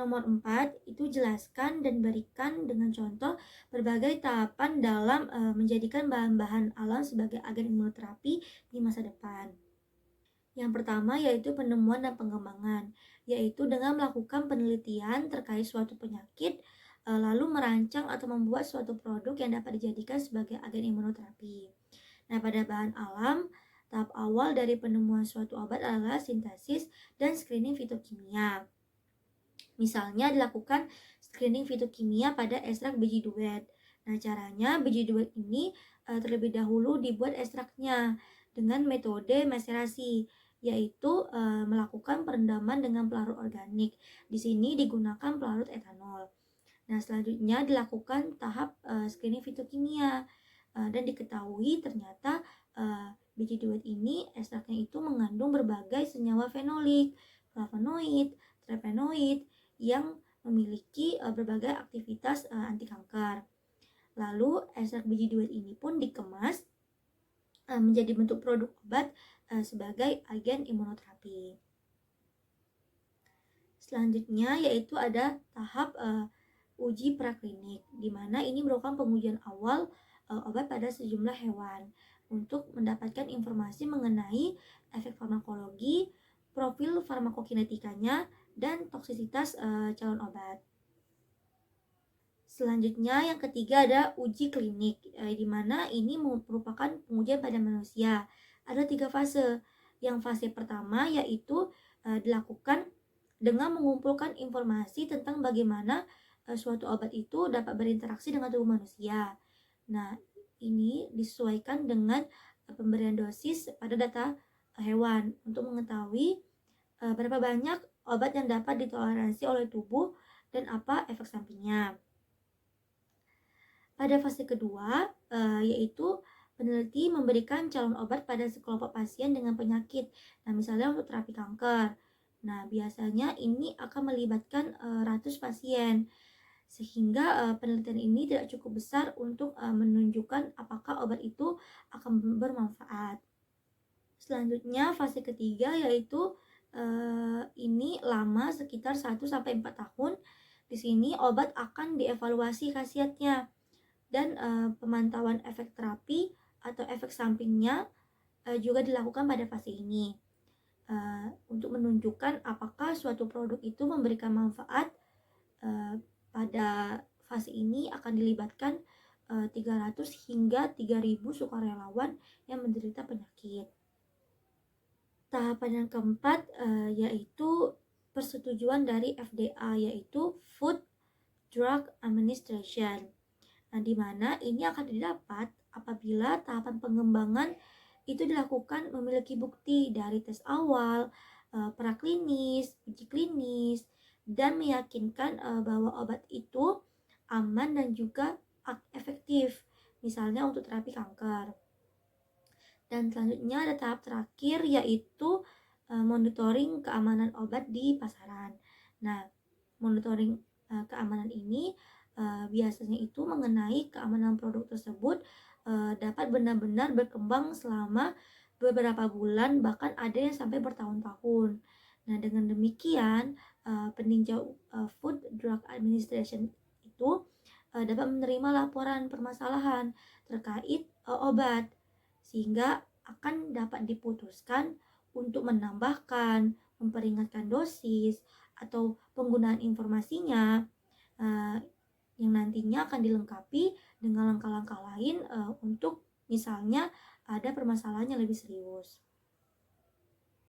Nomor 4, itu jelaskan dan berikan dengan contoh berbagai tahapan dalam menjadikan bahan-bahan alam sebagai agen imunoterapi di masa depan. Yang pertama yaitu penemuan dan pengembangan, yaitu dengan melakukan penelitian terkait suatu penyakit, lalu merancang atau membuat suatu produk yang dapat dijadikan sebagai agen imunoterapi. Nah, pada bahan alam, tahap awal dari penemuan suatu obat adalah sintesis dan screening fitokimia. Misalnya dilakukan screening fitokimia pada ekstrak biji duet. Nah, caranya biji duet ini terlebih dahulu dibuat ekstraknya dengan metode maserasi, yaitu melakukan perendaman dengan pelarut organik. Di sini digunakan pelarut etanol. Nah, selanjutnya dilakukan tahap screening fitokimia dan diketahui ternyata biji duet ini ekstraknya itu mengandung berbagai senyawa fenolik, flavonoid, terpenoid yang memiliki berbagai aktivitas anti kanker. Lalu ekstrak biji duet ini pun dikemas menjadi bentuk produk obat sebagai agen imunoterapi. Selanjutnya yaitu ada tahap uji praklinik, di mana ini merupakan pengujian awal obat pada sejumlah hewan untuk mendapatkan informasi mengenai efek farmakologi, profil farmakokinetikanya, dan toksisitas calon obat. Selanjutnya yang ketiga ada uji klinik, di mana ini merupakan pengujian pada manusia. Ada 3 fase. Yang fase pertama yaitu dilakukan dengan mengumpulkan informasi tentang bagaimana suatu obat itu dapat berinteraksi dengan tubuh manusia. Nah, ini disesuaikan dengan pemberian dosis pada data hewan untuk mengetahui berapa banyak obat yang dapat ditoleransi oleh tubuh dan apa efek sampingnya. Pada fase kedua, yaitu peneliti memberikan calon obat pada sekelompok pasien dengan penyakit. Nah, misalnya untuk terapi kanker. Nah, biasanya ini akan melibatkan ratus pasien, sehingga penelitian ini tidak cukup besar untuk menunjukkan apakah obat itu akan bermanfaat. Selanjutnya, fase ketiga yaitu ini lama sekitar 1-4 tahun. Di sini obat akan dievaluasi khasiatnya dan pemantauan efek terapi atau efek sampingnya juga dilakukan pada fase ini untuk menunjukkan apakah suatu produk itu memberikan manfaat. Pada fase ini akan dilibatkan 300 hingga 3000 sukarelawan yang menderita penyakit. Tahapan yang keempat yaitu persetujuan dari FDA, yaitu Food Drug Administration. Nah, di mana ini akan didapat apabila tahapan pengembangan itu dilakukan memiliki bukti dari tes awal, praklinis, uji klinis, dan meyakinkan bahwa obat itu aman dan juga efektif, misalnya untuk terapi kanker. Dan selanjutnya ada tahap terakhir yaitu monitoring keamanan obat di pasaran. Nah, monitoring keamanan ini biasanya itu mengenai keamanan produk tersebut dapat benar-benar berkembang selama beberapa bulan, bahkan ada yang sampai bertahun-tahun. Nah, dengan demikian peninjau Food Drug Administration itu dapat menerima laporan permasalahan terkait obat, sehingga akan dapat diputuskan untuk menambahkan, memperingatkan dosis, atau penggunaan informasinya yang nantinya akan dilengkapi dengan langkah-langkah lain untuk misalnya ada permasalahan yang lebih serius.